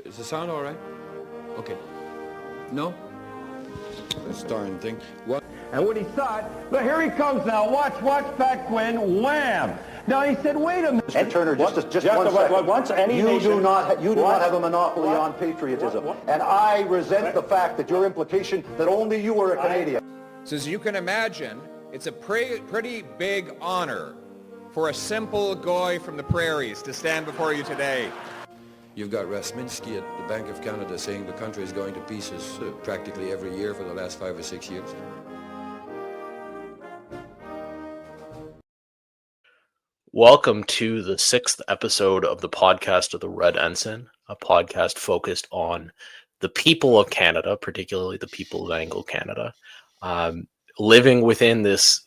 Is the sound all right? Okay. No? This darn thing. What? And when he saw it, but here he comes now. Watch back, Quinn. Wham! Now he said, "Wait a minute." And Turner, just one second. Once any you nation, do not have a monopoly on patriotism, and I resent the fact that your implication that only you are a Canadian. So as you can imagine, it's a pretty big honor for a simple guy from the prairies to stand before you today. You've got Rasminski at the Bank of Canada saying the country is going to pieces practically every year for the last 5 or 6 years. Welcome to the 6th episode of the podcast of the Red Ensign, a podcast focused on the people of Canada, particularly the people of Anglo Canada, living within this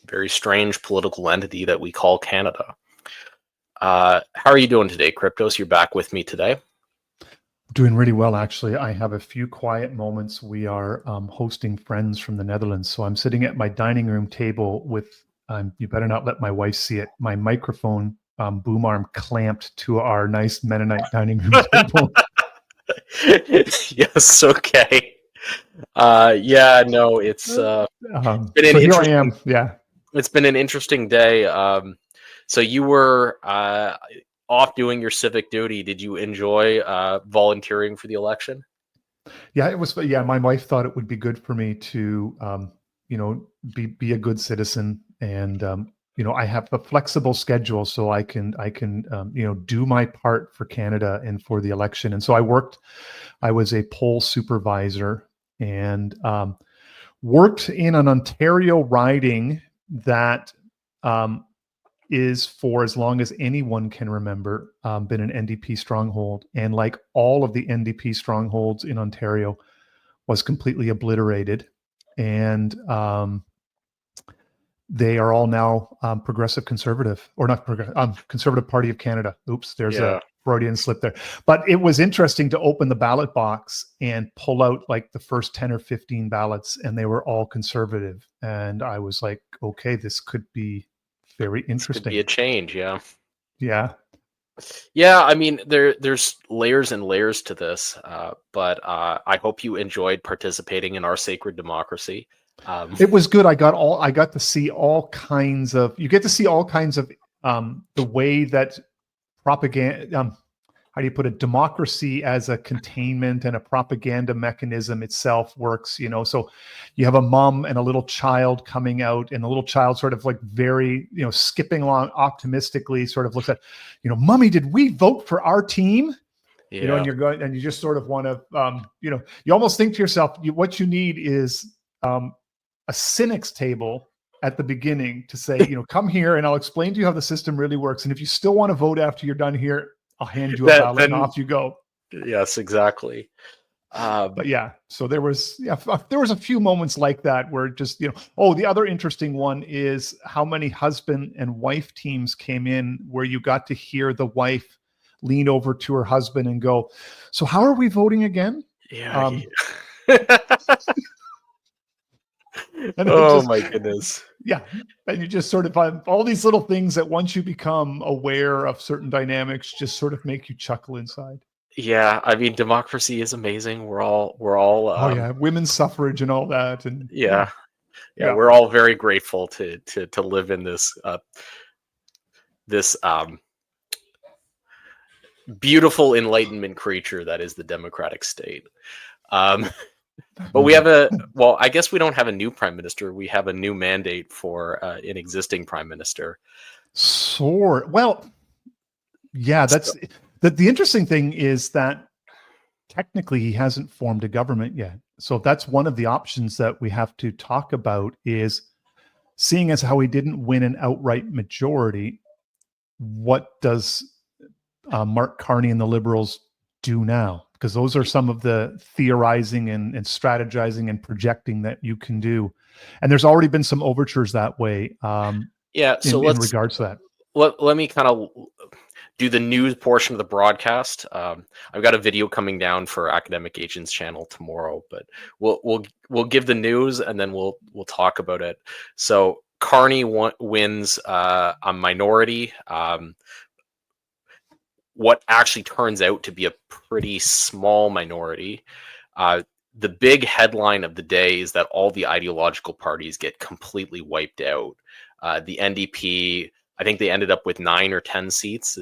very strange political entity that we call Canada. How are you doing today, Cryptos? You're back with me today. Doing really well, actually. I have a few quiet moments. We are hosting friends from the Netherlands, so I'm sitting at my dining room table with you better not let my wife see it. My microphone boom arm clamped to our nice Mennonite dining room table. Yes, okay. Yeah, no, it's been an here I am. Yeah, it's been an interesting day. So you were off doing your civic duty. Did you enjoy volunteering for the election? Yeah, it was. Yeah, my wife thought it would be good for me to, be a good citizen. And, I have a flexible schedule, so I can, do my part for Canada and for the election. And so I was a poll supervisor and worked in an Ontario riding that is, for as long as anyone can remember, been an NDP stronghold. And like all of the NDP strongholds in Ontario, was completely obliterated. And they are all now progressive conservative, or not progressive, Conservative Party of Canada. Oops, there's a Freudian slip there. But it was interesting to open the ballot box and pull out like the first 10 or 15 ballots, and they were all conservative. And I was like, okay, this could be very interesting. Could be a change, yeah. Yeah. Yeah, I mean, there's layers and layers to this, but I hope you enjoyed participating in our sacred democracy. It was good. I got to see all kinds of, you get to see all kinds of the way that propaganda, how do you put it, democracy as a containment and a propaganda mechanism itself works, so you have a mom and a little child coming out, and the little child sort of like very, skipping along optimistically, sort of looks at, "Mommy, did we vote for our team?" Yeah. And you're going, and you just sort of want to, you almost think to yourself, what you need is a cynics table at the beginning to say, come here and I'll explain to you how the system really works. And if you still want to vote after you're done here, I'll hand you a ballot and off you go. Yes, exactly. But yeah, so there was a few moments like that where just, the other interesting one is how many husband and wife teams came in where you got to hear the wife lean over to her husband and go, "So how are we voting again?" Yeah. And my goodness. Yeah. And you just sort of find all these little things that once you become aware of certain dynamics, just sort of make you chuckle inside. Yeah. I mean, democracy is amazing. We're all, women's suffrage and all that. And yeah. We're all very grateful to live in this, beautiful Enlightenment creature that is the democratic state. But we have I guess we don't have a new prime minister. We have a new mandate for an existing prime minister. Well, yeah, that's the interesting thing is that technically he hasn't formed a government yet. So that's one of the options that we have to talk about, is seeing as how he didn't win an outright majority, what does Mark Carney and the Liberals do now? Because those are some of the theorizing and strategizing and projecting that you can do. And there's already been some overtures that way in regards to that. Let me kind of do the news portion of the broadcast. I've got a video coming down for Academic Agents channel tomorrow, but we'll give the news and then we'll talk about it. So Carney wins a minority. what actually turns out to be a pretty small minority. The big headline of the day is that all the ideological parties get completely wiped out. The NDP, I think they ended up with 9 or 10 seats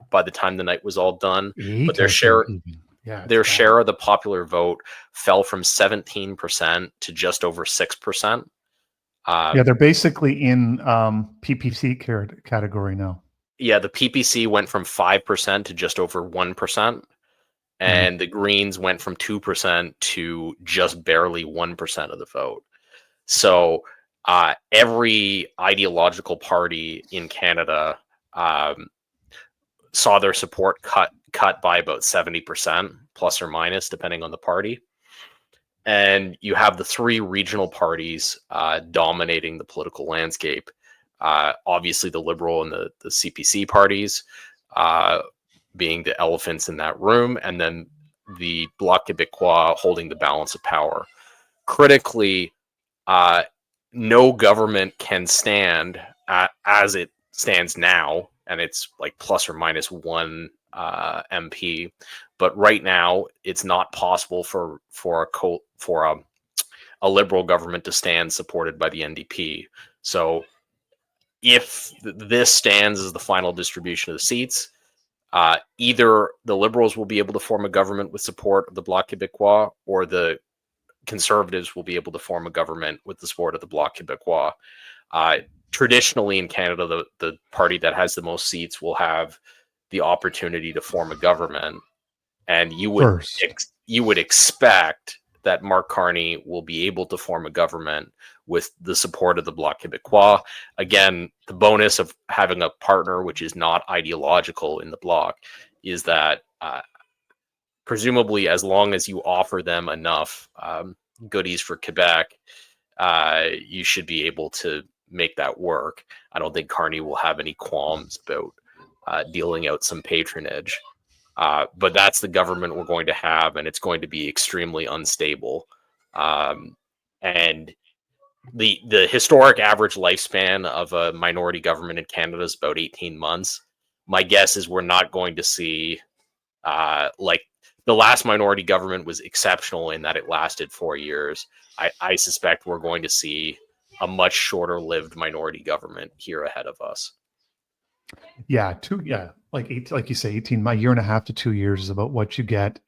by the time the night was all done. But their share of the popular vote fell from 17% to just over 6%. They're basically in PPC category now. Yeah, the PPC went from 5% to just over 1%. And the Greens went from 2% to just barely 1% of the vote. So every ideological party in Canada saw their support cut by about 70%, plus or minus, depending on the party. And you have the 3 regional parties dominating the political landscape. Obviously, the Liberal and the CPC parties being the elephants in that room, and then the Bloc Québécois holding the balance of power. Critically, no government can stand as it stands now, and it's like plus or minus 1 MP. But right now, it's not possible for a Liberal government to stand supported by the NDP. So if this stands as the final distribution of the seats, either the Liberals will be able to form a government with support of the Bloc Québécois, or the Conservatives will be able to form a government with the support of the Bloc Québécois. Traditionally in Canada, the party that has the most seats will have the opportunity to form a government, and you would expect that Mark Carney will be able to form a government with the support of the Bloc Québécois. Again, the bonus of having a partner which is not ideological in the Bloc is that presumably, as long as you offer them enough goodies for Quebec, you should be able to make that work. I don't think Carney will have any qualms about dealing out some patronage. But that's the government we're going to have, and it's going to be extremely unstable. And the historic average lifespan of a minority government in Canada is about 18 months. My guess is we're not going to see, like the last minority government was exceptional in that it lasted 4 years. I suspect we're going to see a much shorter lived minority government here ahead of us. Yeah, like you say, 18, a year and a half to 2 years is about what you get.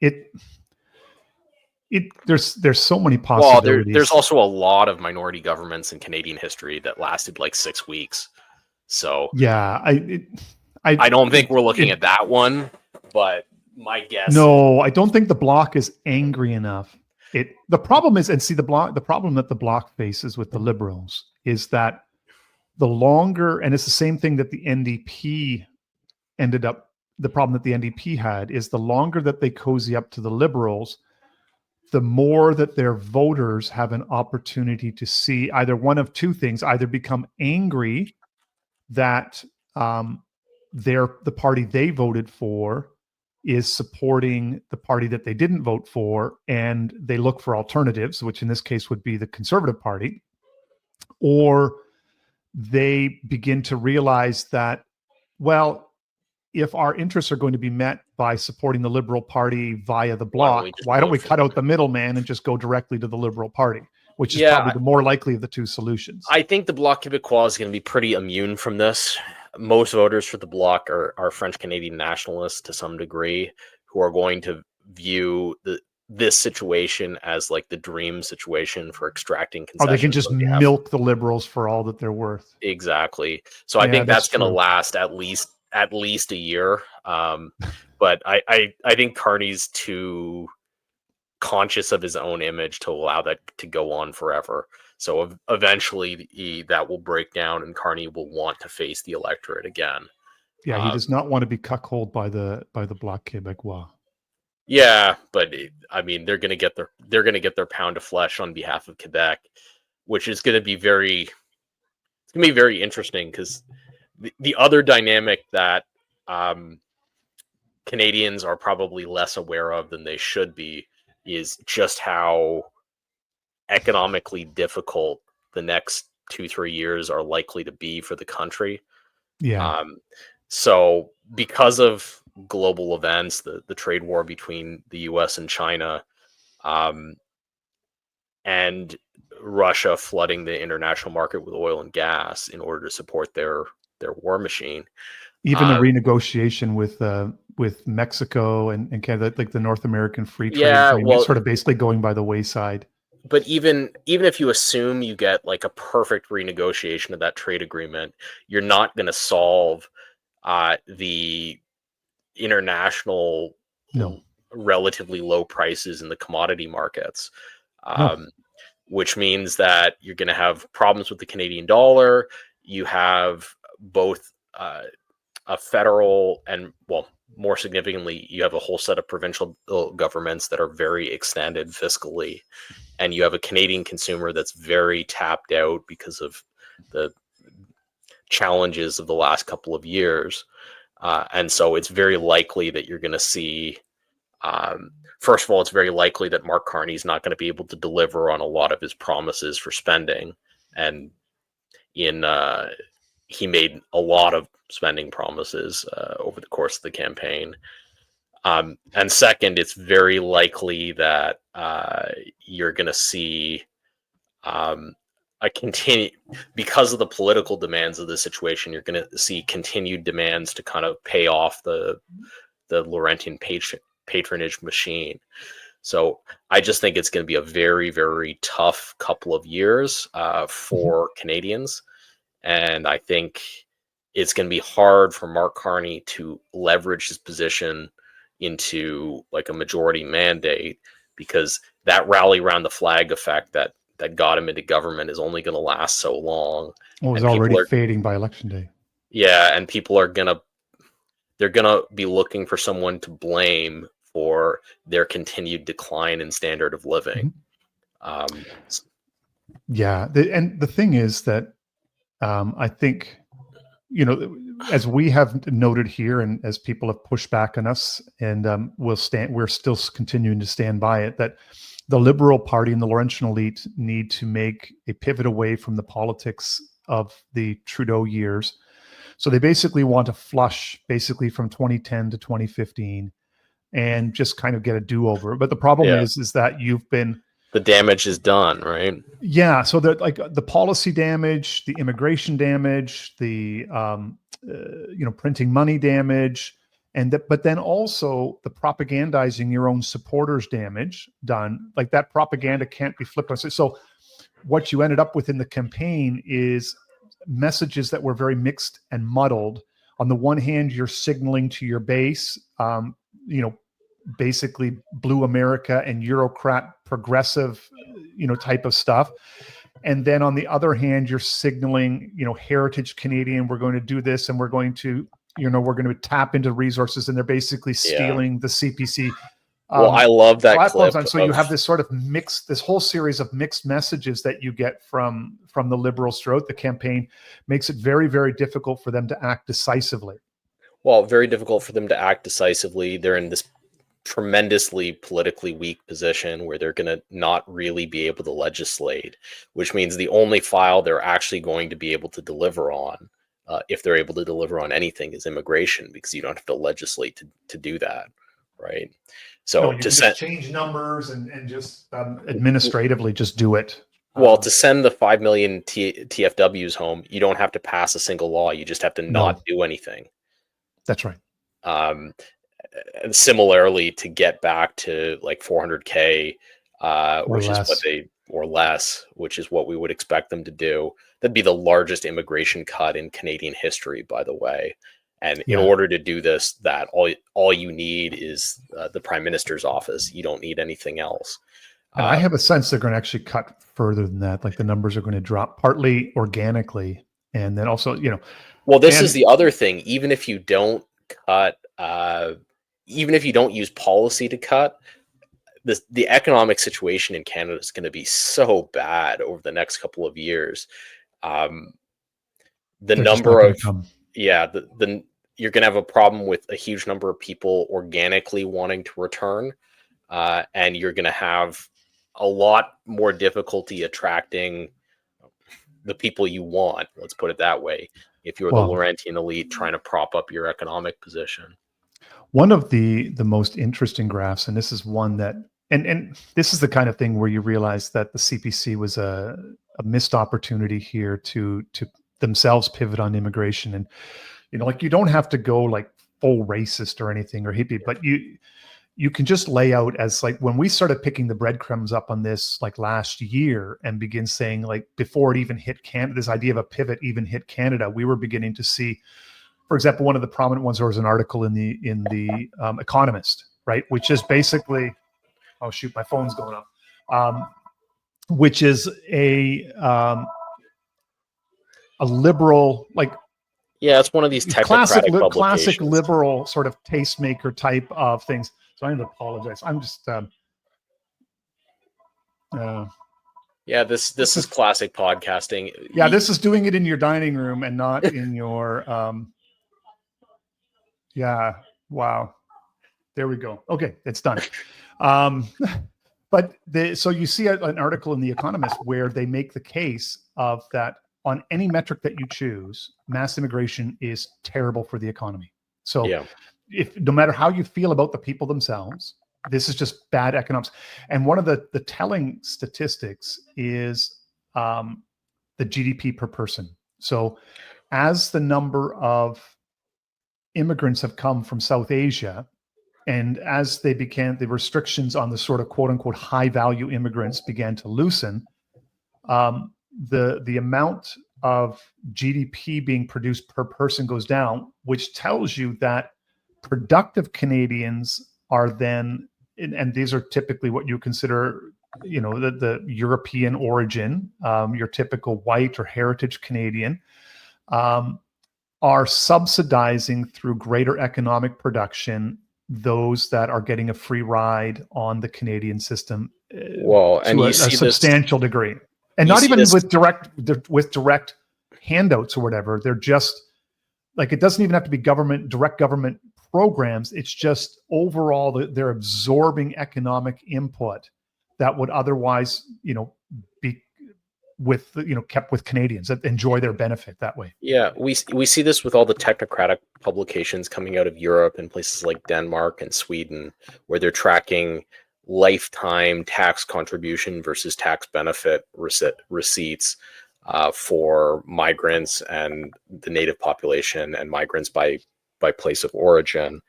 There's so many possibilities. Well, there's also a lot of minority governments in Canadian history that lasted like 6 weeks. So yeah, I don't think we're looking at that one, but my guess. No, I don't think the Bloc is angry enough. The problem is, and see the problem that the Bloc faces with the Liberals is that the longer, and it's the same thing that the NDP the problem that the NDP had is the longer that they cozy up to the Liberals, the more that their voters have an opportunity to see either one of two things: either become angry that the party they voted for is supporting the party that they didn't vote for, and they look for alternatives, which in this case would be the Conservative Party, or they begin to realize that, well, if our interests are going to be met by supporting the Liberal Party via the Bloc, why don't we cut out the middleman and just go directly to the Liberal Party, which is probably the more likely of the two solutions. I think the Bloc Québécois is going to be pretty immune from this. Most voters for the Bloc are French-Canadian nationalists to some degree, who are going to view this situation as like the dream situation for extracting concessions. They can just milk the Liberals for all that they're worth. Exactly. So I think that's going to last at least a year. But I think Carney's too conscious of his own image to allow that to go on forever. So eventually that will break down, and Carney will want to face the electorate again. Yeah, he does not want to be cuckolded by the Bloc Québécois. Yeah, but they're going to get their pound of flesh on behalf of Quebec, which is going to be very interesting, because the other dynamic that Canadians are probably less aware of than they should be is just how economically difficult the next 2-3 years are likely to be for the country. Yeah. So because of global events, the trade war between the US and China, and Russia flooding the international market with oil and gas in order to support their war machine. Even the renegotiation with Mexico and Canada, like the North American Free Trade Agreement, sort of basically going by the wayside. But even if you assume you get like a perfect renegotiation of that trade agreement, you're not going to solve the international relatively low prices in the commodity markets, which means that you're going to have problems with the Canadian dollar. You have both a federal and, well, more significantly, you have a whole set of provincial governments that are very extended fiscally. And you have a Canadian consumer that's very tapped out because of the challenges of the last couple of years. And so it's very likely that you're going to see, first of all, it's very likely that Mark Carney is not going to be able to deliver on a lot of his promises for spending. And he made a lot of spending promises over the course of the campaign. And second, it's very likely that you're going to see because of the political demands of the situation, you're going to see continued demands to kind of pay off the Laurentian patronage machine. So I just think it's going to be a very, very tough couple of years for Canadians. And I think it's going to be hard for Mark Carney to leverage his position into like a majority mandate, because that rally around the flag effect that got him into government is only going to last so long. Well, it was already fading by election day. Yeah, and people are they're gonna be looking for someone to blame for their continued decline in standard of living. Yeah, and the thing is that I think, as we have noted here, and as people have pushed back on us, and we're still continuing to stand by it, that the Liberal Party and the Laurentian elite need to make a pivot away from the politics of the Trudeau years. So they basically want to flush basically from 2010 to 2015 and just kind of get a do-over. But the problem is that the damage is done, right? Yeah. So that, like, the policy damage, the immigration damage, the printing money damage, but then also the propagandizing your own supporters damage done. Like, that propaganda can't be flipped on. So what you ended up with in the campaign is messages that were very mixed and muddled. On the one hand, you're signaling to your base, basically blue America and Eurocrat progressive, type of stuff. And then on the other hand, you're signaling, heritage Canadian, we're going to do this, and we're going to tap into resources, and they're basically stealing the CPC. Well, I love that clip. And so you have this sort of this whole series of mixed messages that you get from the Liberals throughout the campaign. Makes it very, very difficult for them to act decisively. Well, very difficult for them to act decisively. They're in this tremendously politically weak position where they're going to not really be able to legislate, which means the only file they're actually going to be able to deliver on, if they're able to deliver on anything, is immigration, because you don't have to legislate to do that, right? So you just change numbers and just administratively just do it. Well, to send the 5 million TFWs home, you don't have to pass a single law. You just have to not do anything. That's right. And similarly, to get back to like 400K, which is what we would expect them to do. That'd be the largest immigration cut in Canadian history, by the way. And in order to do this, that all you need is the Prime Minister's office. You don't need anything else. And I have a sense they're going to actually cut further than that. Like, the numbers are going to drop partly organically, and then also, Well, this is the other thing. Even if you don't cut, even if you don't use policy to cut, the economic situation in Canada is going to be so bad over the next couple of years. You're going to have a problem with a huge number of people organically wanting to return, and you're going to have a lot more difficulty attracting the people you want. Let's put it that way. If you're the Laurentian elite trying to prop up your economic position. One of the most interesting graphs, and this is one that, and this is the kind of thing where you realize that the CPC was a missed opportunity here to themselves pivot on immigration. And, like, you don't have to go like full racist or anything or hippie, but you can just lay out as, like, when we started picking the breadcrumbs up on this like last year and begin saying, like, before it even hit Canada, this idea of a pivot even hit Canada, we were beginning to see, for example, one of the prominent ones, there was an article in the Economist, right, which is basically, oh shoot, my phone's going off, which is a liberal, like, yeah, it's one of these technocratic classic liberal sort of tastemaker type of things. So I need to apologize. I'm just yeah, this is classic podcasting. Yeah, this is doing it in your dining room and not in your yeah, wow. There we go. Okay, it's done. But so you see an article in The Economist where they make the case of that on any metric that you choose, mass immigration is terrible for the economy. So yeah. If no matter how you feel about the people themselves, this is just bad economics. And one of the telling statistics is the GDP per person. So as the number of immigrants have come from South Asia, and as they began, the restrictions on the sort of quote unquote high value immigrants began to loosen, the amount of GDP being produced per person goes down, which tells you that productive Canadians are then, and these are typically what you consider, the European origin, your typical white or heritage Canadian, are subsidizing through greater economic production those that are getting a free ride on the Canadian system, well, and to you a see substantial degree, and not even with direct handouts or whatever. They're just like, it doesn't even have to be direct government programs. It's just overall they're absorbing economic input that would otherwise, be with, kept with Canadians that enjoy their benefit that way. Yeah, we see this with all the technocratic publications coming out of Europe and places like Denmark and Sweden, where they're tracking lifetime tax contribution versus tax benefit receipts for migrants and the native population and migrants by place of origin.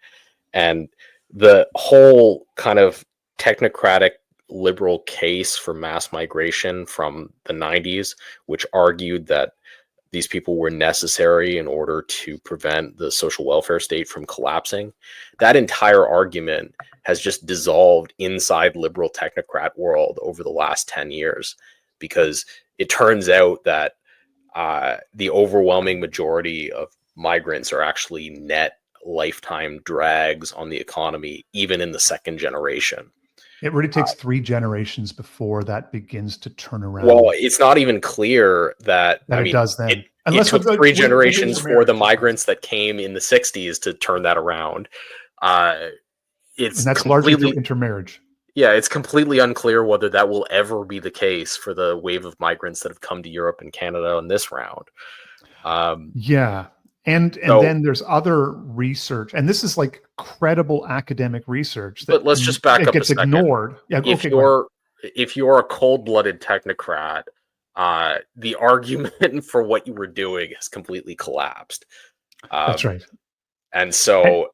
And the whole kind of technocratic liberal case for mass migration from the 90s, which argued that these people were necessary in order to prevent the social welfare state from collapsing, that entire argument has just dissolved inside liberal technocrat world over the last 10 years, because it turns out that the overwhelming majority of migrants are actually net lifetime drags on the economy, even in the second generation. It really takes 3 generations before that begins to turn around. Well, it's not even clear that it does then. It took 3 generations for the migrants that came in the 60s to turn that around. And that's largely through intermarriage. Yeah, it's completely unclear whether that will ever be the case for the wave of migrants that have come to Europe and Canada in this round. Yeah. And then there's other research, and this is like credible academic research. But let's just back up a second. It gets ignored. Yeah, if you're a cold-blooded technocrat, the argument for what you were doing has completely collapsed. That's right. And so,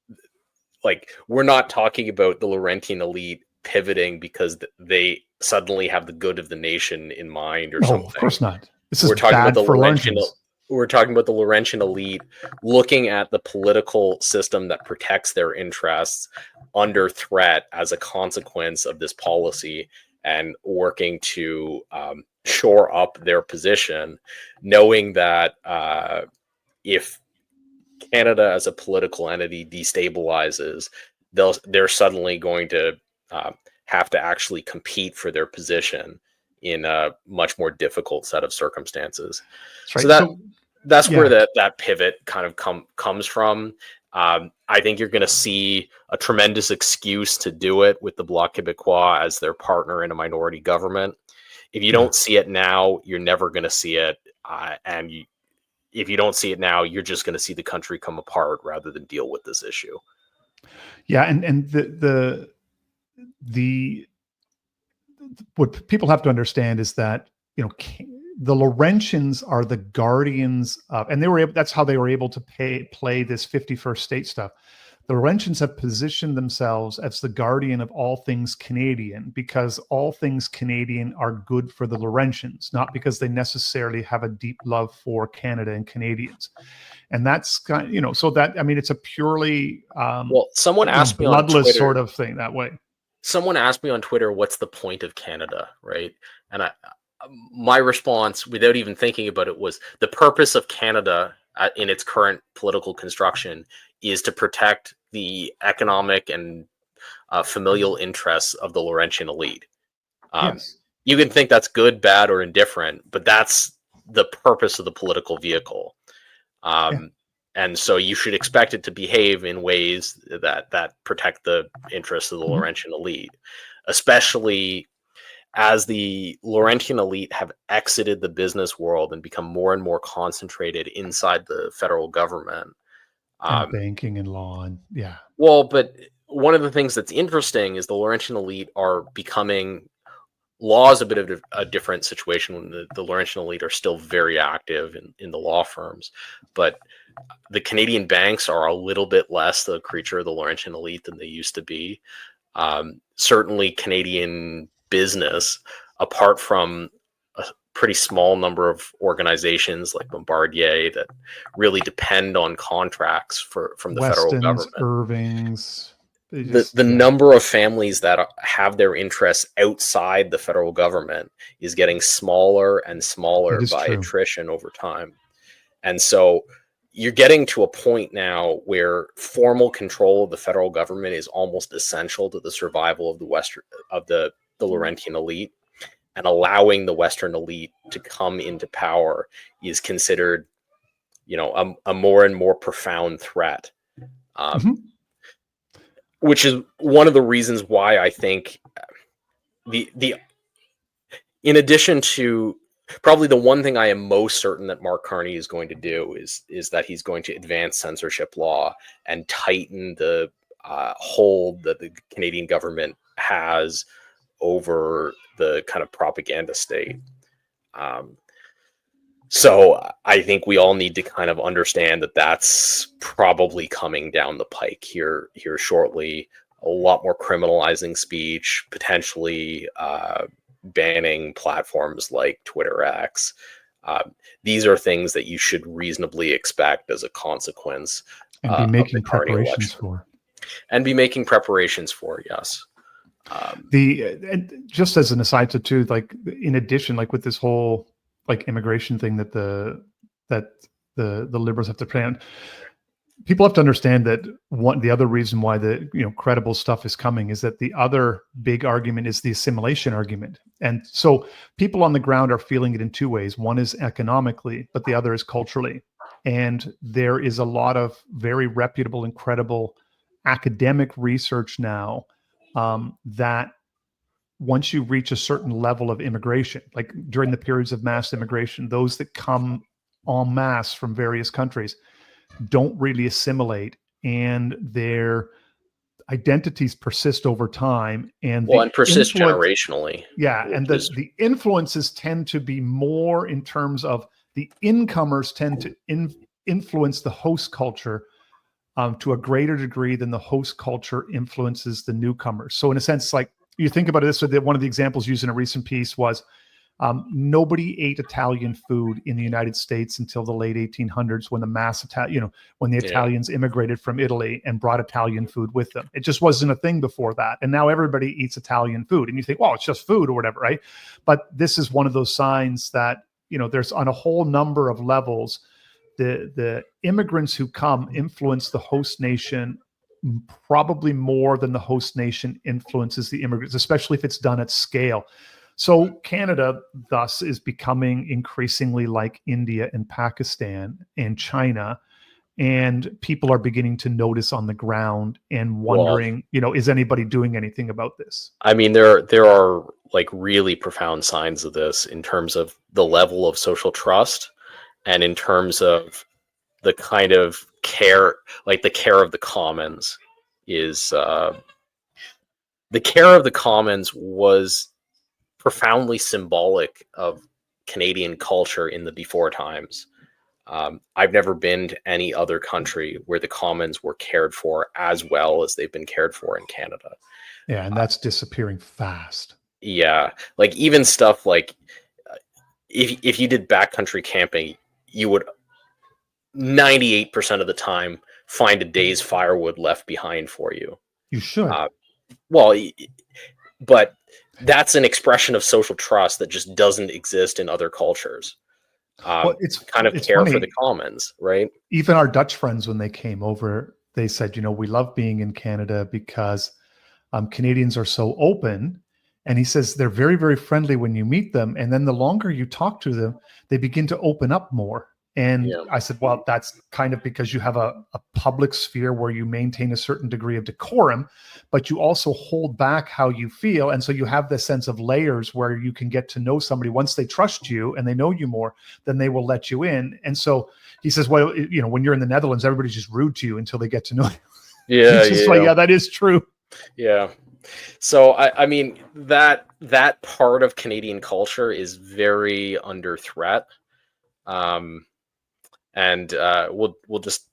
we're not talking about the Laurentian elite pivoting because they suddenly have the good of the nation in mind or something. Of course not. We're talking about the Laurentian elite looking at the political system that protects their interests under threat as a consequence of this policy and working to shore up their position, knowing that if Canada as a political entity destabilizes, they're suddenly going to have to actually compete for their position in a much more difficult set of circumstances. Right. So that's where that pivot kind of comes from. I think you're going to see a tremendous excuse to do it with the Bloc Québécois as their partner in a minority government. If you don't see it now, you're never going to see it. If you don't see it now, you're just going to see the country come apart rather than deal with this issue. Yeah, and the what people have to understand is that, you know, the Laurentians are the guardians of, and that's how they were able to play this 51st state stuff. The Laurentians have positioned themselves as the guardian of all things Canadian, because all things Canadian are good for the Laurentians, not because they necessarily have a deep love for Canada and Canadians. And that's kind of, you know, so that, I mean, it's a purely well, someone asked me on bloodless Twitter, sort of thing that way. Someone asked me on Twitter, what's the point of Canada, right? And my response, without even thinking about it, was the purpose of Canada in its current political construction is to protect the economic and familial interests of the Laurentian elite. Yes. You can think that's good, bad, or indifferent, but that's the purpose of the political vehicle. And so you should expect it to behave in ways that protect the interests of the Laurentian elite, especially as the Laurentian elite have exited the business world and become more and more concentrated inside the federal government. And banking and law, and yeah. Well, but one of the things that's interesting is the Laurentian elite are becoming, law is a bit of a different situation when the Laurentian elite are still very active in the law firms, but the Canadian banks are a little bit less the creature of the Laurentian elite than they used to be. Certainly Canadian business, apart from a pretty small number of organizations like Bombardier that really depend on contracts from the federal government. Irving's. The number of families that have their interests outside the federal government is getting smaller and smaller by attrition over time. And so you're getting to a point now where formal control of the federal government is almost essential to the survival of the Laurentian elite, and allowing the Western elite to come into power is considered, you know, a more and more profound threat. Which is one of the reasons why I think in addition to, probably the one thing I am most certain that Mark Carney is going to do is that he's going to advance censorship law and tighten the hold that the Canadian government has over the kind of propaganda state. So I think we all need to kind of understand that that's probably coming down the pike here shortly. A lot more criminalizing speech, potentially banning platforms like Twitter X. These are things that you should reasonably expect as a consequence. And be making preparations for. And be making preparations for, yes. Just as an aside to like, in addition, like with this whole like immigration thing that the liberals have to plan, people have to understand that the other reason why the credible stuff is coming is that the other big argument is the assimilation argument. And so people on the ground are feeling it in two ways. One is economically, but the other is culturally. And there is a lot of very reputable and credible academic research now that once you reach a certain level of immigration, like during the periods of mass immigration, those that come en masse from various countries don't really assimilate, and their identities persist over time, and persist generationally. Yeah, and the influences tend to be more in terms of the incomers tend to influence the host culture to a greater degree than the host culture influences the newcomers. So in a sense, like you think about it this way, one of the examples used in a recent piece was nobody ate Italian food in the United States until the late 1800s, when the Italians immigrated from Italy and brought Italian food with them. It just wasn't a thing before that. And now everybody eats Italian food. And you think, well, it's just food or whatever, right? But this is one of those signs that, there's on a whole number of levels, the immigrants who come influence the host nation probably more than the host nation influences the immigrants, especially if it's done at scale. So Canada, thus, is becoming increasingly like India and Pakistan and China, and people are beginning to notice on the ground and wondering, is anybody doing anything about this? I mean, there are like really profound signs of this in terms of the level of social trust and in terms of the kind of care, like the care of the commons is the care of the commons was profoundly symbolic of Canadian culture in the before times. I've never been to any other country where the commons were cared for as well as they've been cared for in Canada. Yeah, and that's disappearing fast. Yeah, like even stuff like if you did backcountry camping, you would 98% of the time find a day's firewood left behind for you. You should. But that's an expression of social trust that just doesn't exist in other cultures. It's kind of care funny. For the commons, right? Even our Dutch friends, when they came over, they said, we love being in Canada because Canadians are so open. And he says they're very, very friendly when you meet them. And then the longer you talk to them, they begin to open up more. And I said, well, that's kind of because you have a public sphere where you maintain a certain degree of decorum, but you also hold back how you feel. And so you have this sense of layers where you can get to know somebody. Once they trust you and they know you more, then they will let you in. And so he says, well, when you're in the Netherlands, everybody's just rude to you until they get to know you. Yeah. Yeah, that is true. Yeah. So, I mean, that part of Canadian culture is very under threat. And we'll just,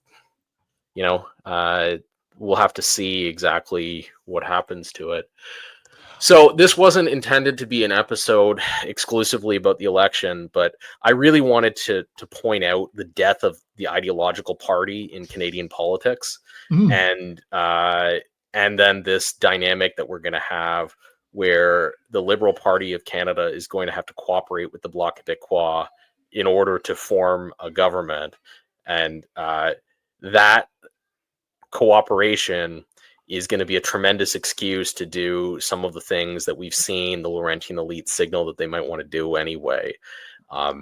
we'll have to see exactly what happens to it. So this wasn't intended to be an episode exclusively about the election, but I really wanted to point out the death of the ideological party in Canadian politics, and then this dynamic that we're going to have where the Liberal Party of Canada is going to have to cooperate with the Bloc Québécois in order to form a government. And that cooperation is going to be a tremendous excuse to do some of the things that we've seen the Laurentian elite signal that they might want to do anyway. I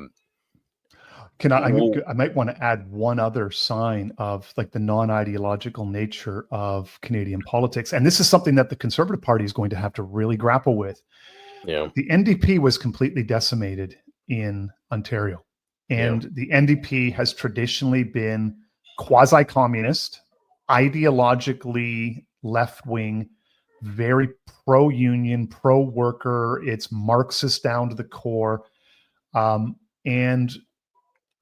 might want to add one other sign of like the non-ideological nature of Canadian politics. And this is something that the Conservative Party is going to have to really grapple with. Yeah. The NDP was completely decimated in Ontario. And the NDP has traditionally been quasi-communist, ideologically left-wing, very pro-union, pro-worker. It's Marxist down to the core. And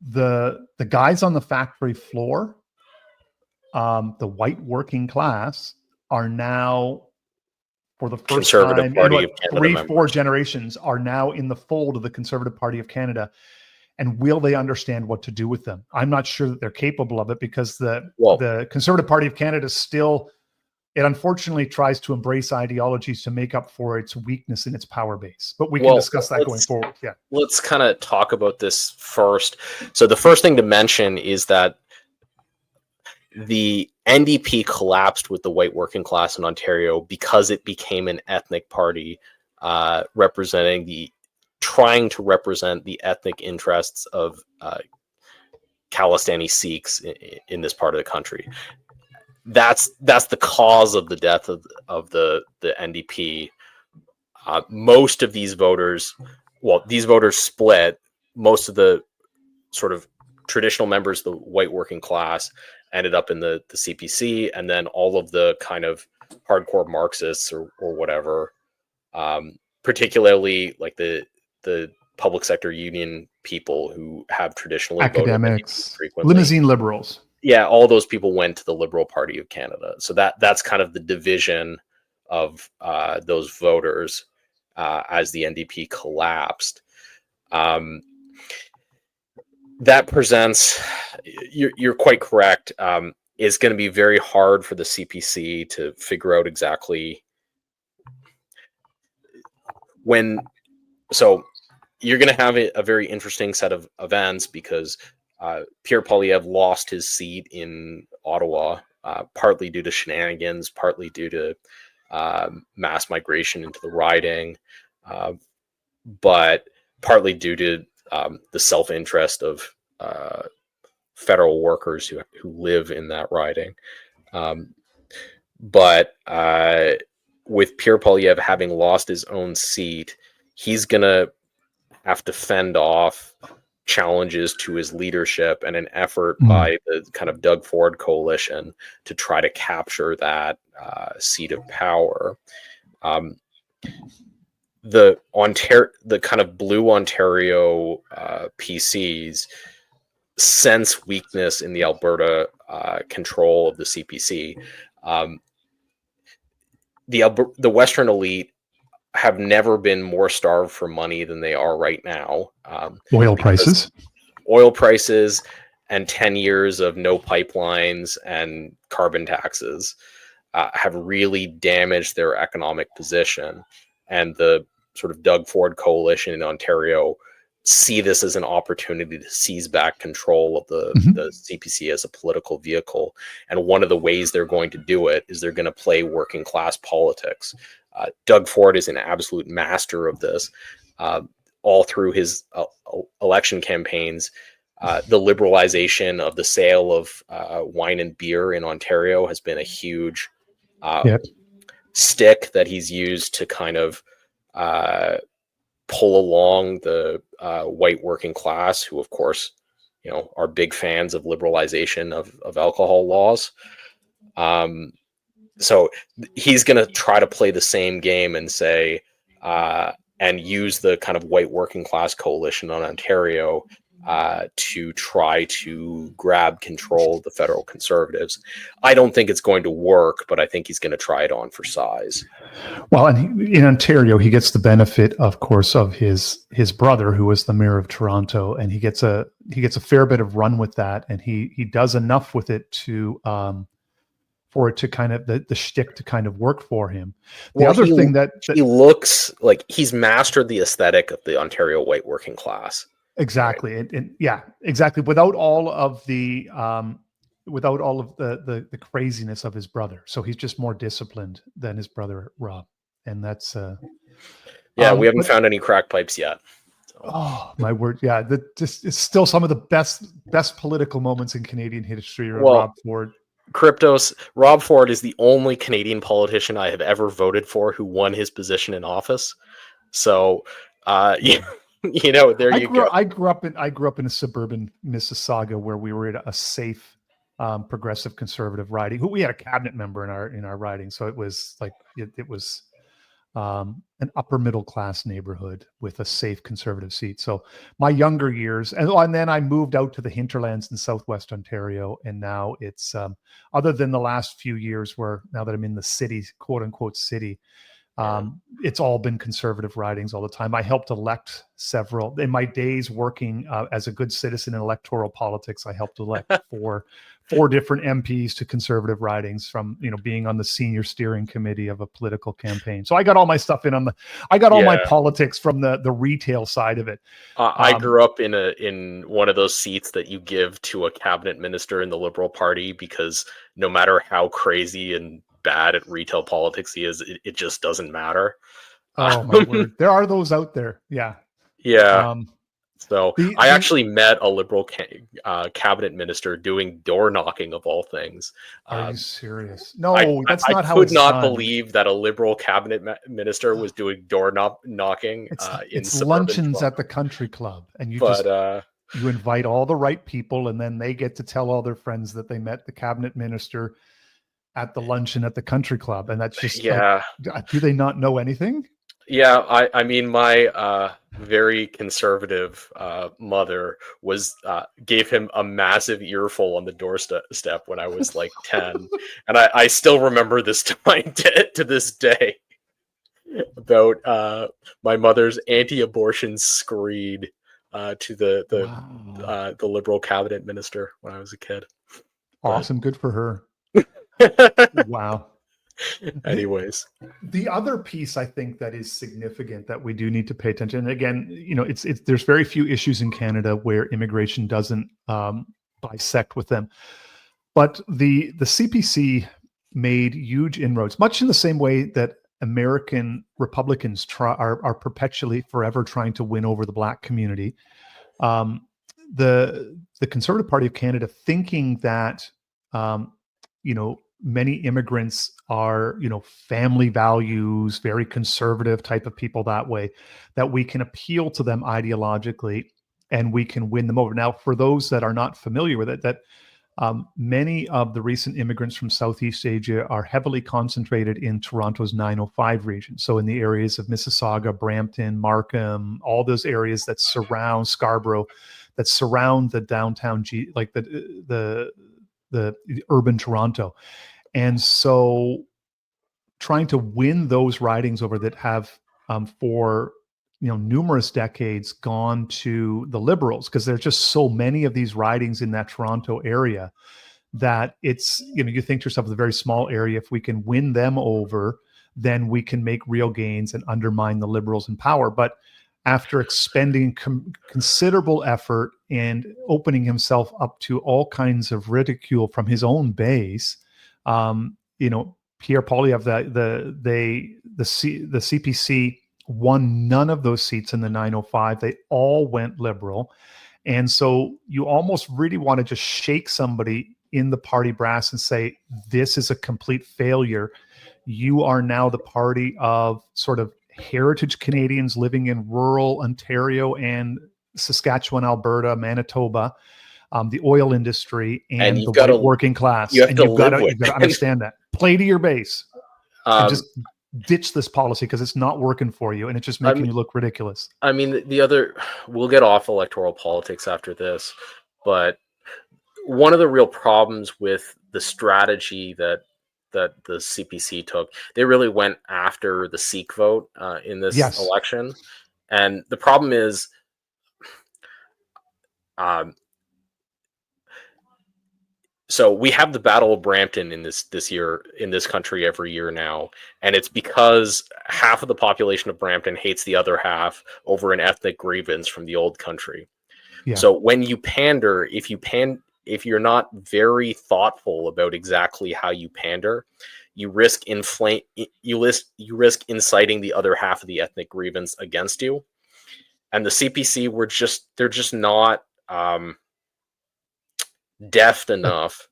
the guys on the factory floor, the white working class, are now, for the first time in 3-4 generations, are now in the fold of the Conservative Party of Canada. And will they understand what to do with them? I'm not sure that they're capable of it because the Conservative Party of Canada still, it unfortunately tries to embrace ideologies to make up for its weakness in its power base. But we can discuss that going forward. Yeah. Let's kind of talk about this first. So the first thing to mention is that the NDP collapsed with the white working class in Ontario because it became an ethnic party trying to represent the ethnic interests of Khalistani Sikhs in this part of the country. That's the cause of the death of the NDP. Most of these voters split. Most of the sort of traditional members of the white working class ended up in the CPC, and then all of the kind of hardcore Marxists or whatever, particularly like the public sector union people who have traditionally academics, limousine liberals. Yeah, all those people went to the Liberal Party of Canada. So that's kind of the division of those voters as the NDP collapsed. That presents, you're quite correct, it's going to be very hard for the CPC to figure out exactly when. So you're going to have a very interesting set of events because Pierre Poilievre lost his seat in Ottawa, partly due to shenanigans, partly due to mass migration into the riding, but partly due to the self-interest of federal workers who live in that riding. But with Pierre Poilievre having lost his own seat, he's going to have to fend off challenges to his leadership and an effort by the kind of Doug Ford coalition to try to capture that seat of power. The kind of blue Ontario PCs sense weakness in the Alberta control of the CPC. The Western elite have never been more starved for money than they are right now. Oil prices and 10 years of no pipelines and carbon taxes have really damaged their economic position. And the sort of Doug Ford coalition in Ontario see this as an opportunity to seize back control of the CPC as a political vehicle. And one of the ways they're going to do it is they're going to play working class politics. Doug Ford is an absolute master of this. All through his election campaigns, the liberalization of the sale of wine and beer in Ontario has been a huge stick that he's used to kind of pull along the white working class, who, of course, are big fans of liberalization of alcohol laws. So he's going to try to play the same game and say, and use the kind of white working class coalition on Ontario to try to grab control of the federal Conservatives. I don't think it's going to work, but I think he's going to try it on for size. Well, and in Ontario, he gets the benefit, of course, of his brother, who was the mayor of Toronto, and he gets a fair bit of run with that, and he does enough with it to for it to kind of the shtick to kind of work for him. The other thing that he looks like he's mastered the aesthetic of the Ontario white working class. Exactly. Right. And yeah, exactly. Without all of the craziness of his brother. So he's just more disciplined than his brother, Rob. And that's, we haven't found any crack pipes yet. So. Oh my word. Yeah. It's still some of the best political moments in Canadian history. Rob Ford. Rob Ford is the only Canadian politician I have ever voted for who won his position in office. So, there you go. I grew up in a suburban Mississauga where we were in a safe, progressive conservative riding. We had a cabinet member in our riding, so it was like it was an upper middle class neighborhood with a safe conservative seat. So my younger years, and then I moved out to the hinterlands in Southwest Ontario, and now it's other than the last few years where now that I'm in the city, quote unquote city. It's all been conservative ridings all the time. I helped elect several in my days working as a good citizen in electoral politics. I helped elect four different MPs to conservative ridings from, being on the senior steering committee of a political campaign. So I got all my stuff all my politics from the retail side of it. I grew up in one of those seats that you give to a cabinet minister in the Liberal Party, because no matter how crazy and bad at retail politics he is, it just doesn't matter. Oh my word. There are those out there. Yeah. I actually met a Liberal cabinet minister doing door knocking, of all things. Are you serious? No, that's not how it's done. I could not done. believe that a Liberal cabinet minister was doing door knocking. It's luncheons Toronto. At the country club, and you invite all the right people, and then they get to tell all their friends that they met the cabinet minister at the luncheon at the country club. And that's just do they not know anything? Yeah, I mean, my very conservative mother gave him a massive earful on the doorstep when I was like 10, and I still remember this to this day about my mother's anti-abortion screed to the Liberal cabinet minister when I was a kid. Awesome, good for her. Wow. Anyways, the other piece I think that is significant that we do need to pay attention. And again, it's there's very few issues in Canada where immigration doesn't bisect with them. But the CPC made huge inroads, much in the same way that American Republicans are perpetually forever trying to win over the Black community. The Conservative Party of Canada, thinking that many immigrants are, family values, very conservative type of people that way, that we can appeal to them ideologically and we can win them over. Now, for those that are not familiar with it, that many of the recent immigrants from Southeast Asia are heavily concentrated in Toronto's 905 region. So in the areas of Mississauga, Brampton, Markham, all those areas that surround Scarborough, that surround the downtown, the urban Toronto. And so trying to win those ridings over that have for numerous decades gone to the Liberals, because there's just so many of these ridings in that Toronto area that it's, you think to yourself, it's a very small area. If we can win them over, then we can make real gains and undermine the Liberals in power. But after expending considerable effort and opening himself up to all kinds of ridicule from his own base, Pierre Poilievre, the CPC won none of those seats in the 905. They all went Liberal. And so you almost really want to just shake somebody in the party brass and say, this is a complete failure. You are now the party of sort of heritage Canadians living in rural Ontario and Saskatchewan, Alberta, Manitoba, the oil industry, and the white working class. You've got to understand that. Play to your base. And just ditch this policy because it's not working for you and it's just making you look ridiculous. I mean, we'll get off electoral politics after this, but one of the real problems with the strategy that the CPC took, they really went after the Sikh vote in this election. And the problem is, so we have the Battle of Brampton in this year in this country every year now, and it's because half of the population of Brampton hates the other half over an ethnic grievance from the old country. Yeah. So when you pander, if you're not very thoughtful about exactly how you pander, you risk inciting the other half of the ethnic grievance against you. And the CPC they're just not deft enough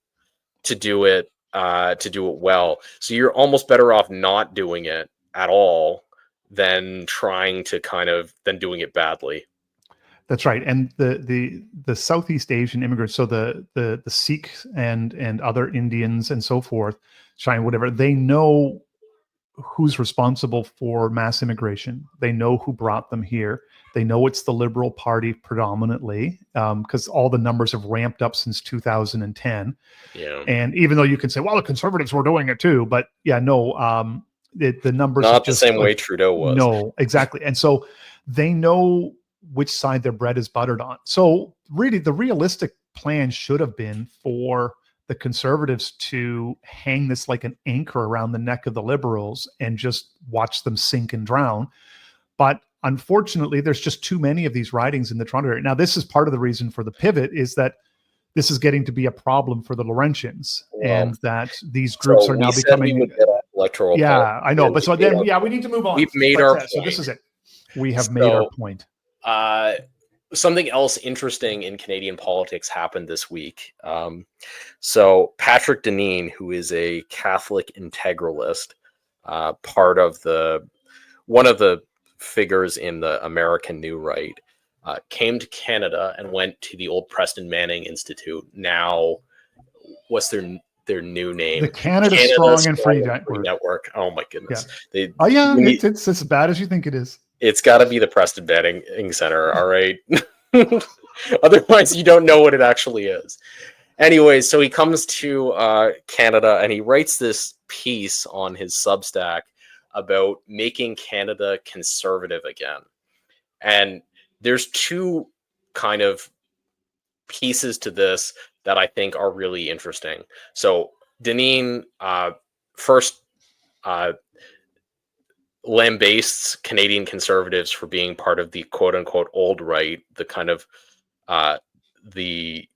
to do it well. So you're almost better off not doing it at all than doing it badly. That's right. And the Southeast Asian immigrants, so the Sikhs and other Indians and so forth, China, whatever, they know who's responsible for mass immigration. They know who brought them here. They know it's the Liberal Party predominantly, because all the numbers have ramped up since 2010. Yeah. And even though you can say, well, the Conservatives were doing it too, but the numbers not the same way Trudeau was. No, exactly. And so they know which side their bread is buttered on. So really, the realistic plan should have been for the Conservatives to hang this like an anchor around the neck of the Liberals and just watch them sink and drown. But unfortunately, there's just too many of these ridings in the Toronto area. Now, this is part of the reason for the pivot, is that this is getting to be a problem for the Laurentians, and that these groups are now becoming electoral. Yeah, I know. But so then, we need to move on. We've made our point. So this is it. We have made our point. Something else interesting in Canadian politics happened this week. So Patrick Deneen, who is a Catholic integralist, part of one of the figures in the American New Right, came to Canada and went to the old Preston Manning Institute. Now, what's their new name? The Canada Strong and Free Network. Oh my goodness! Yeah. It's as bad as you think it is. It's got to be the Preston Manning Center, all right? Otherwise, you don't know what it actually is. Anyway, so he comes to Canada and he writes this piece on his Substack about making Canada conservative again. And there's two kind of pieces to this that I think are really interesting. So Deneen first lambastes Canadian Conservatives for being part of the quote-unquote old right, the kind of the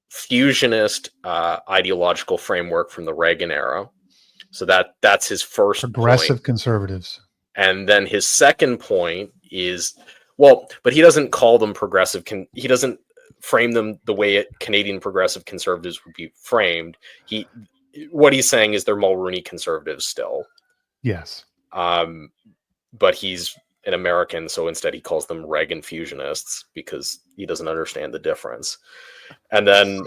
fusionist ideological framework from the Reagan era. So that's his first progressive point. Conservatives. And then his second point is, but he doesn't call them progressive. He doesn't frame them the way Canadian progressive conservatives would be framed. What he's saying is they're Mulroney conservatives still. Yes. But he's an American, so instead he calls them Reagan fusionists because he doesn't understand the difference. And then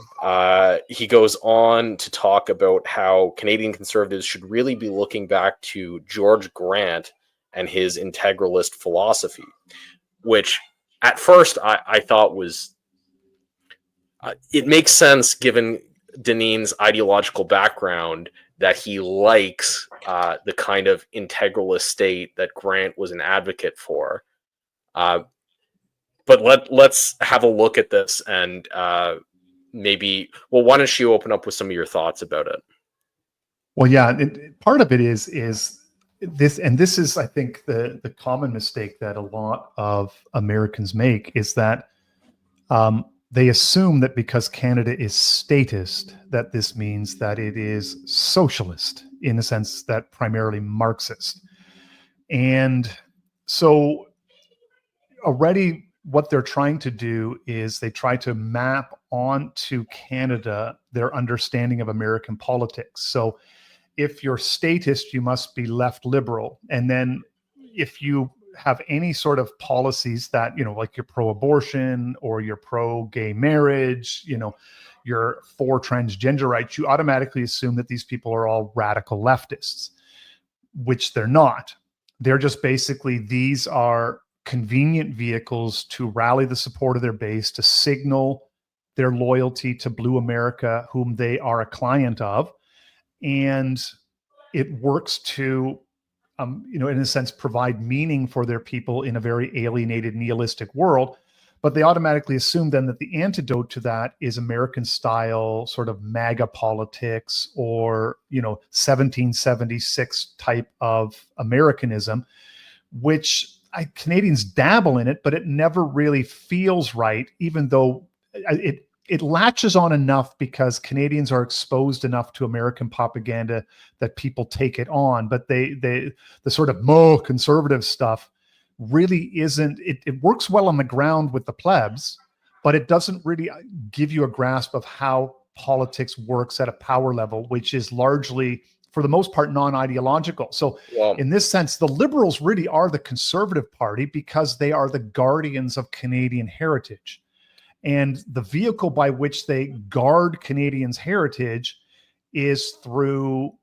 he goes on to talk about how Canadian conservatives should really be looking back to George Grant and his integralist philosophy, which at first I thought was, it makes sense given Deneen's ideological background that he likes the kind of integralist state that Grant was an advocate for. But let's have a look at this and maybe, well, why don't you open up with some of your thoughts about it? Well, yeah, part of it is this, and this is, I think, the common mistake that a lot of Americans make is that they assume that because Canada is statist, that this means that it is socialist, in a sense that primarily Marxist. And so already what they're trying to do is they try to map onto Canada their understanding of American politics. So if you're statist, you must be left liberal. And then if you have any sort of policies that, like you're pro-abortion or you're pro-gay marriage, you're for transgender rights, you automatically assume that these people are all radical leftists, which they're not. They're just basically, these are convenient vehicles to rally the support of their base, to signal their loyalty to Blue America, whom they are a client of. And it works to, in a sense, provide meaning for their people in a very alienated, nihilistic world. But they automatically assume then that the antidote to that is American style sort of MAGA politics or, 1776 type of Americanism, which Canadians dabble in it, but it never really feels right, even though it latches on enough because Canadians are exposed enough to American propaganda that people take it on. But the sort of more conservative stuff really isn't, it works well on the ground with the plebs, but it doesn't really give you a grasp of how politics works at a power level, which is largely, for the most part, non-ideological. So in this sense, the Liberals really are the Conservative Party because they are the guardians of Canadian heritage. And the vehicle by which they guard Canadians' heritage is through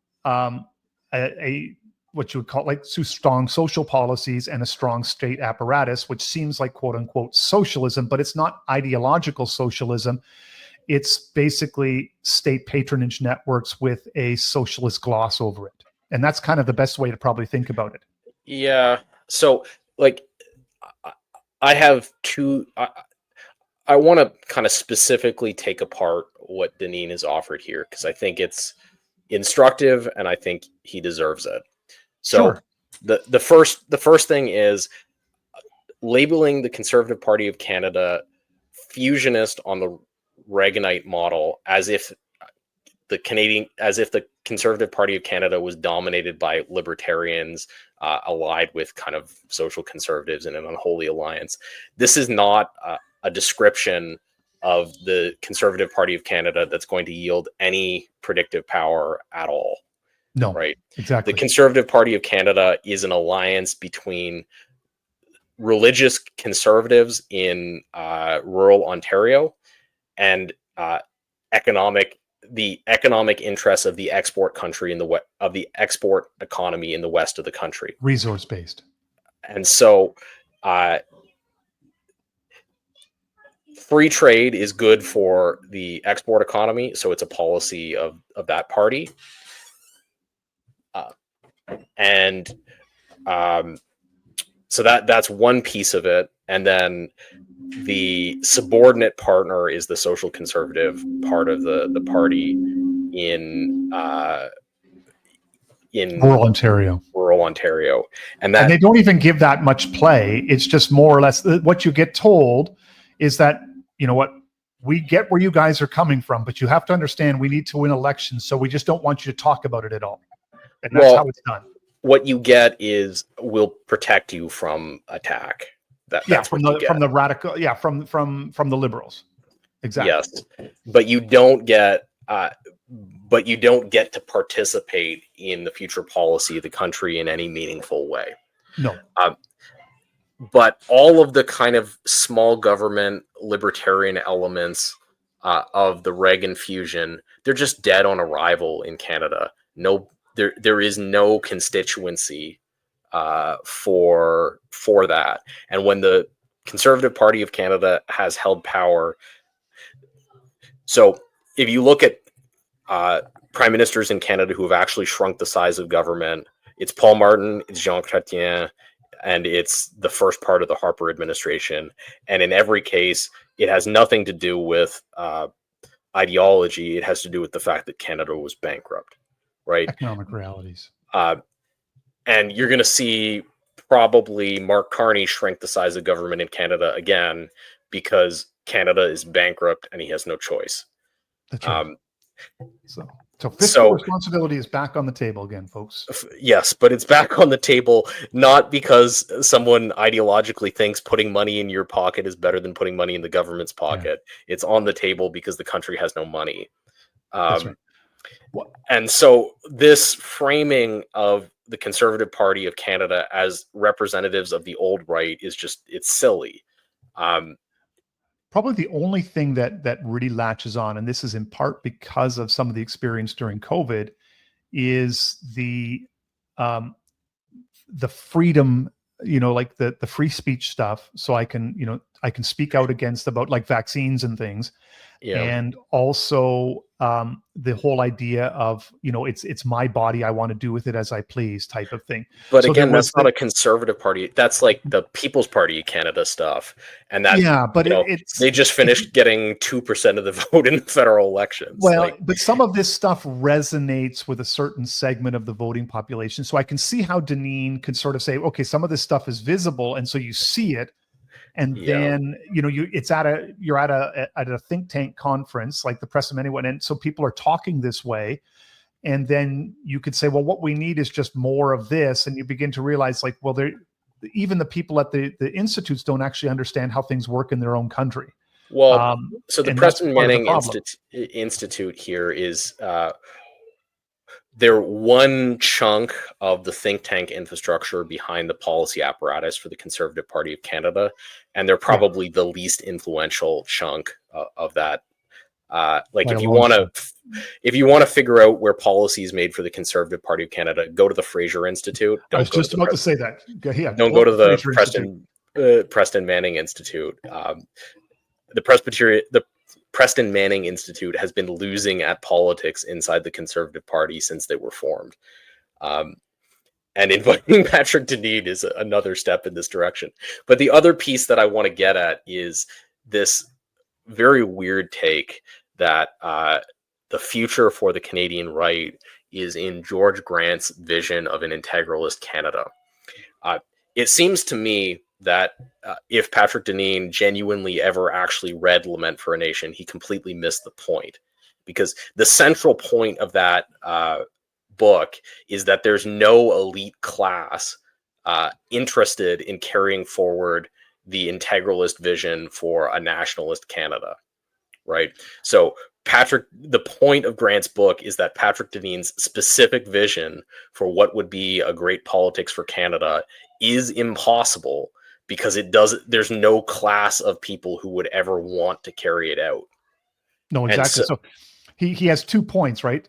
what you would call strong social policies and a strong state apparatus, which seems like quote unquote socialism, but it's not ideological socialism. It's basically state patronage networks with a socialist gloss over it. And that's kind of the best way to probably think about it. Yeah. So I have two, I want to kind of specifically take apart what Deneen has offered here, because I think it's instructive and I think he deserves it. So sure. The first thing is labeling the Conservative Party of Canada fusionist on the Reaganite model, as if the Conservative Party of Canada was dominated by libertarians allied with kind of social conservatives in an unholy alliance. This is not a description of the Conservative Party of Canada that's going to yield any predictive power at all. No, right? Exactly. The Conservative Party of Canada is an alliance between religious conservatives in rural Ontario and the economic interests of the export country of the export economy in the west of the country, resource based. And so free trade is good for the export economy, so it's a policy of that party. So that's one piece of it. And then the subordinate partner is the social conservative part of the party in rural Ontario. And they don't even give that much play. It's just more or less what you get told is that, we get where you guys are coming from, but you have to understand we need to win elections, so we just don't want you to talk about it at all. And that's how it's done. What you get is we'll protect you from attack. That's from the radical, from the liberals. Exactly. Yes, but you don't get to participate in the future policy of the country in any meaningful way. No. but all of the kind of small government libertarian elements of the Reagan fusion, they're just dead on arrival in Canada. No, there is no constituency for that. And when the Conservative Party of Canada has held power, so if you look at prime ministers in Canada who have actually shrunk the size of government, it's Paul Martin, it's Jean Chrétien, and it's the first part of the Harper administration. And in every case, it has nothing to do with ideology. It has to do with the fact that Canada was bankrupt, right? Economic realities. And you're going to see probably Mark Carney shrink the size of government in Canada again because Canada is bankrupt and he has no choice. That's right. So fiscal responsibility is back on the table again, folks. Yes, but it's back on the table not because someone ideologically thinks putting money in your pocket is better than putting money in the government's pocket. Yeah. It's on the table because the country has no money. That's right. And so this framing of the Conservative Party of Canada as representatives of the old right is just, it's silly. Probably the only thing that really latches on, and this is in part because of some of the experience during COVID, is the freedom, like the free speech stuff. So I can speak out against about like vaccines and things. Yeah. And also the whole idea of, it's my body, I want to do with it as I please type of thing. But so again, that's not a Conservative Party. That's like the People's Party of Canada stuff. And that, but they just finished getting 2% of the vote in the federal elections. Well, but some of this stuff resonates with a certain segment of the voting population. So I can see how Deneen could sort of say, okay, some of this stuff is visible. And so you see it. And then, you're at a think tank conference like the Press of Anyone. And so people are talking this way. And then you could say, well, what we need is just more of this. And you begin to realize like, well, even the people at the institutes don't actually understand how things work in their own country. Well, so the Preston Manning Institute here is they're one chunk of the think tank infrastructure behind the policy apparatus for the Conservative Party of Canada, and they're probably the least influential chunk of that. If you want to figure out where policy is made for the Conservative Party of Canada, go to the Fraser Institute. I was just about to say that. Yeah, don't go to the Preston Manning Institute. The Preston Manning Institute has been losing at politics inside the Conservative Party since they were formed. And inviting Patrick Deneen is another step in this direction. But the other piece that I want to get at is this very weird take that the future for the Canadian right is in George Grant's vision of an integralist Canada. It seems to me that if Patrick Deneen genuinely ever actually read Lament for a Nation, he completely missed the point. Because the central point of that book is that there's no elite class interested in carrying forward the integralist vision for a nationalist Canada, right? So the point of Grant's book is that Patrick Deneen's specific vision for what would be a great politics for Canada is impossible because there's no class of people who would ever want to carry it out. No, exactly. So he has 2 points, right?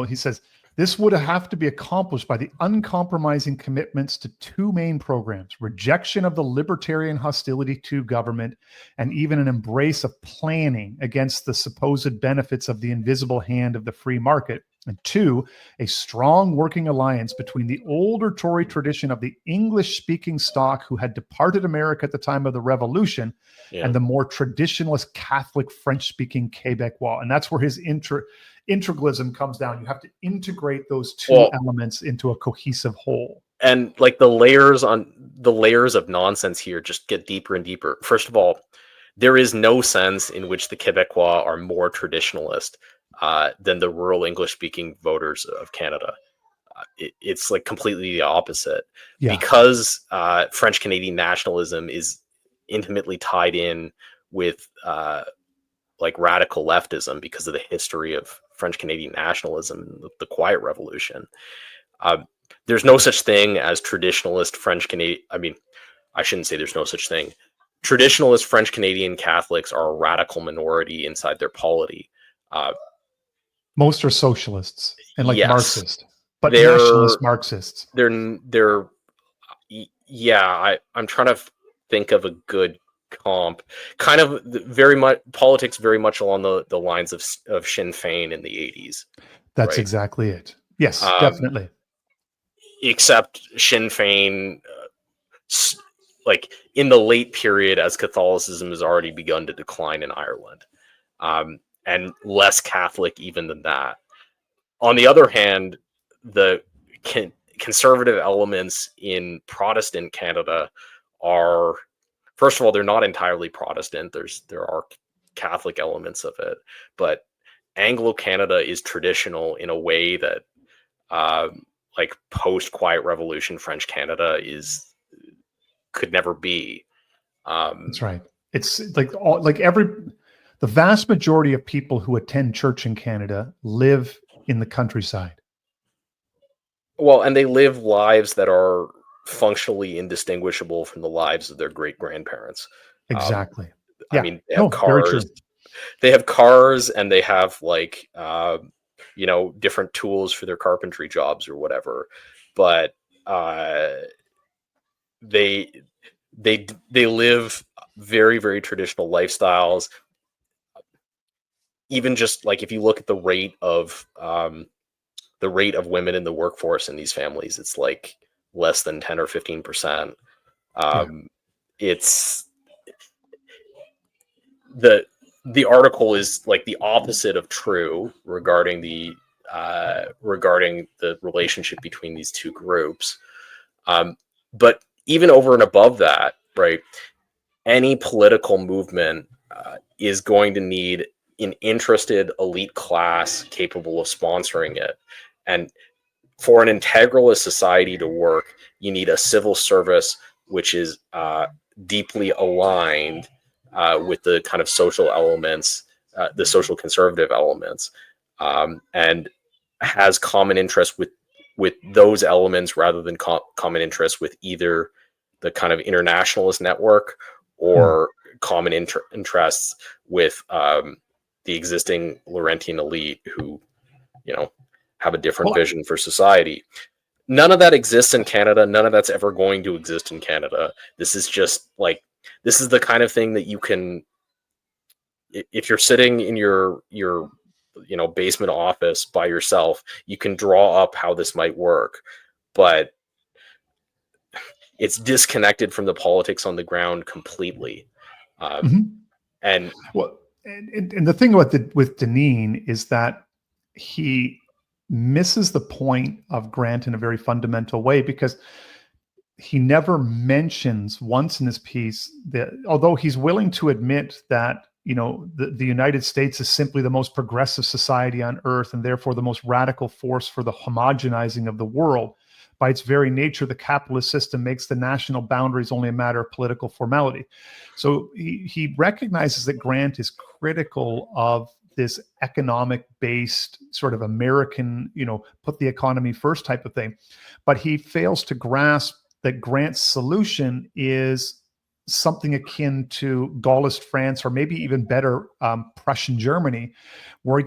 He says, this would have to be accomplished by the uncompromising commitments to 2 main programs: rejection of the libertarian hostility to government, and even an embrace of planning against the supposed benefits of the invisible hand of the free market. And 2, a strong working alliance between the older Tory tradition of the English-speaking stock who had departed America at the time of the Revolution and the more traditionalist Catholic French-speaking Quebecois. And that's where his integralism comes down. You have to integrate those 2 elements into a cohesive whole. And like the layers of nonsense here just get deeper and deeper. First of all, there is no sense in which the Quebecois are more traditionalist than the rural English-speaking voters of Canada. It's like completely the opposite. Because French-Canadian nationalism is intimately tied in with like radical leftism because of the history of French-Canadian nationalism, the Quiet Revolution. There's no such thing as traditionalist French-Canadian. I mean, I shouldn't say there's no such thing. Traditionalist French Canadian Catholics are a radical minority inside their polity. Most are socialists and like Yes. Marxist, but They're- nationalist Marxists. I'm trying to think of a good comp. Kind of very much politics, very much along the lines of Sinn Féin in the 80s. That's right? exactly it. Yes, definitely. Except Sinn Féin, like in the late period, as Catholicism has already begun to decline in Ireland, and less Catholic even than that. On the other hand, the conservative elements in Protestant Canada are, first of all, they're not entirely Protestant. There are Catholic elements of it, but Anglo Canada is traditional in a way that, like post Quiet Revolution French Canada could never be. That's right. It's like the vast majority of people who attend church in Canada live in the countryside. Well, and they live lives that are functionally indistinguishable from the lives of their great grandparents. Exactly. I mean, they have very true. cars. They have cars, and they have like different tools for their carpentry jobs or whatever. But they live very, very traditional lifestyles. Even just like if you look at the rate of women in the workforce in these families, it's like less than 10 or 15%. It's the article is like the opposite of true regarding the relationship between these two groups. But even over and above that, right, any political movement is going to need an interested elite class capable of sponsoring it. And for an integralist society to work, you need a civil service which is deeply aligned with the kind of social elements, the social conservative elements, and has common interest with those elements rather than common interest with either the kind of internationalist network or common interests with the existing Laurentian elite who, have a different vision for society. None of that exists in Canada. None of that's ever going to exist in Canada. This is just like, this is the kind of thing that you can, if you're sitting in your basement office by yourself, you can draw up how this might work, but it's disconnected from the politics on the ground completely. And the thing with Deneen is that he misses the point of Grant in a very fundamental way, because he never mentions once in his piece that, although he's willing to admit that the United States is simply the most progressive society on earth and therefore the most radical force for the homogenizing of the world, by its very nature, the capitalist system makes the national boundaries only a matter of political formality. So he recognizes that Grant is critical of this economic-based sort of American, put the economy first type of thing. But he fails to grasp that Grant's solution is something akin to Gaullist France, or maybe even better, Prussian Germany, where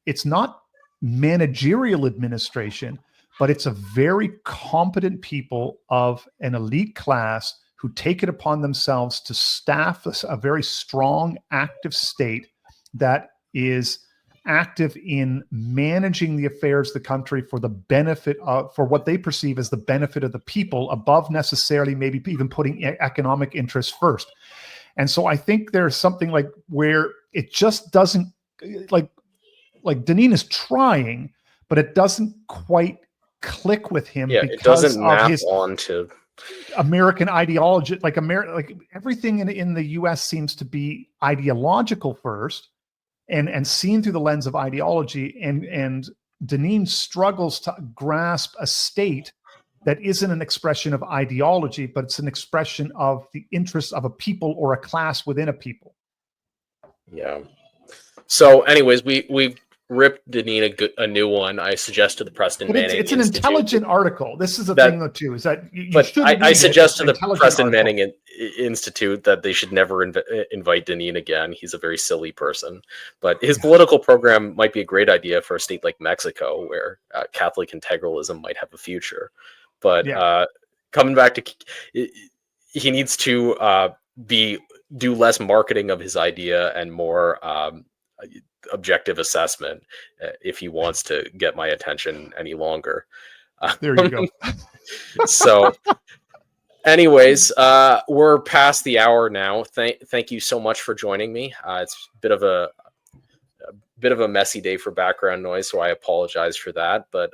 it's not managerial administration, but it's a very competent people of an elite class who take it upon themselves to staff a very strong, active state that is active in managing the affairs of the country for the benefit of, for what they perceive as the benefit of the people, above necessarily maybe even putting economic interests first. And so I think there's something like where it just doesn't, like Deneen is trying, but it doesn't quite click with him. Yeah, it doesn't map onto American ideology. Like everything in the US seems to be ideological first and seen through the lens of ideology. And Deneen struggles to grasp a state that isn't an expression of ideology, but it's an expression of the interests of a people or a class within a people. Yeah. So anyways, we've rip Deneen a new one. I suggested the Preston Manning it's an Institute. Intelligent article. This is the thing, though, too, is that you should I suggest to the Preston article. Manning Institute that they should never invite Deneen again. He's a very silly person. But his political program might be a great idea for a state like Mexico, where Catholic integralism might have a future. But coming back to, he needs to do less marketing of his idea and more objective assessment if he wants to get my attention any longer. There you go. So anyways, we're past the hour now. Thank you so much for joining me. It's a bit of a messy day for background noise, so I apologize for that. But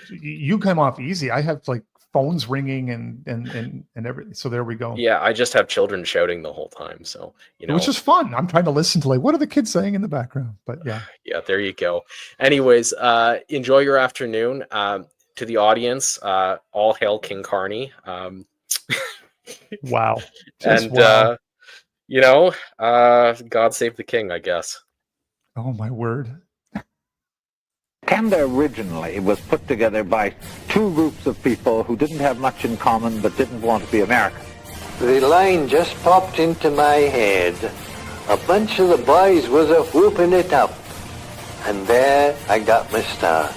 you came off easy. I have like phones ringing and everything. So there we go. Yeah, I just have children shouting the whole time. So, which is fun. I'm trying to listen to what are the kids saying in the background? But yeah, there you go. Anyways, enjoy your afternoon. To the audience, all hail King Carney. Wow. And God save the king, I guess. Oh my word. Canada originally was put together by two groups of people who didn't have much in common but didn't want to be American. The line just popped into my head. A bunch of the boys was whooping it up. And there I got my start.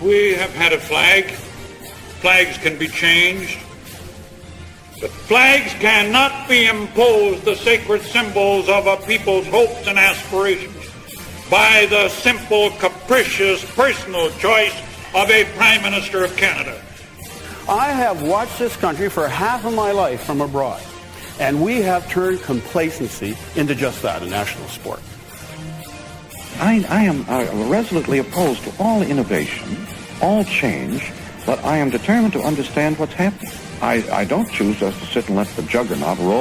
We have had a flag. Flags can be changed. But flags cannot be imposed, the sacred symbols of a people's hopes and aspirations, by the simple, capricious, personal choice of a Prime Minister of Canada. I have watched this country for half of my life from abroad, and we have turned complacency into just that, a national sport. I am resolutely opposed to all innovation, all change, but I am determined to understand what's happening. I don't choose just to sit and let the juggernaut roll